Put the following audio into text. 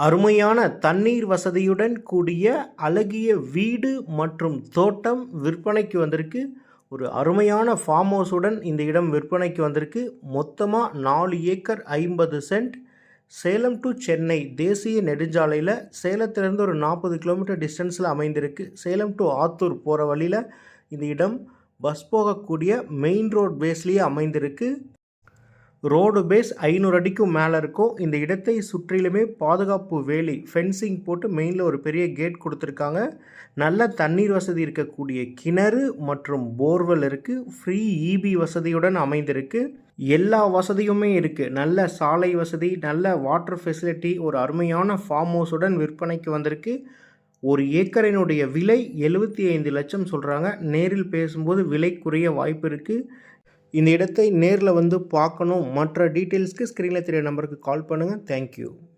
அருமையான தண்ணீர் வசதியுடன் கூடிய அழகிய வீடு மற்றும் தோட்டம் விற்பனைக்கு வந்திருக்கு. ஒரு அருமையான ஃபார்ம் ஹவுஸுடன் இந்த இடம் விற்பனைக்கு வந்திருக்கு. மொத்தமாக 4 acre 50 cent. Salem to Chennai தேசிய நெடுஞ்சாலையில் சேலத்திலேருந்து ஒரு 40 கிலோமீட்டர் டிஸ்டன்ஸில் அமைந்திருக்கு. சேலம் டு ஆத்தூர் போகிற வழியில் இந்த இடம் பஸ் போகக்கூடிய மெயின் ரோட் பேஸ்லேயே அமைந்திருக்கு. ரோடு பேஸ் 500 அடிக்கும் மேலே இருக்கும். இந்த இடத்தை சுற்றிலுமே பாதுகாப்பு வேலி ஃபென்சிங் போட்டு மெயினில் ஒரு பெரிய கேட் கொடுத்துருக்காங்க. நல்ல தண்ணீர் வசதி இருக்கக்கூடிய கிணறு மற்றும் போர்வெல் இருக்குது. ஃப்ரீ இபி வசதியுடன் அமைந்திருக்கு. எல்லா வசதியுமே இருக்குது. நல்ல சாலை வசதி, நல்ல வாட்டர் ஃபெசிலிட்டி, ஒரு அருமையான ஃபார்ம் ஹவுஸுடன் விற்பனைக்கு வந்திருக்கு. ஒரு ஏக்கரினுடைய விலை 75 லட்சம் சொல்கிறாங்க. நேரில் பேசும்போது விலை குறைய வாய்ப்பு இருக்குது. இந்த இடத்தை நேரில் வந்து பார்க்கணும். மற்ற டீட்டெயில்ஸ்க்கு ஸ்க்ரீனில் தெரிய நம்பருக்கு கால் பண்ணுங்கள். தேங்க்யூ.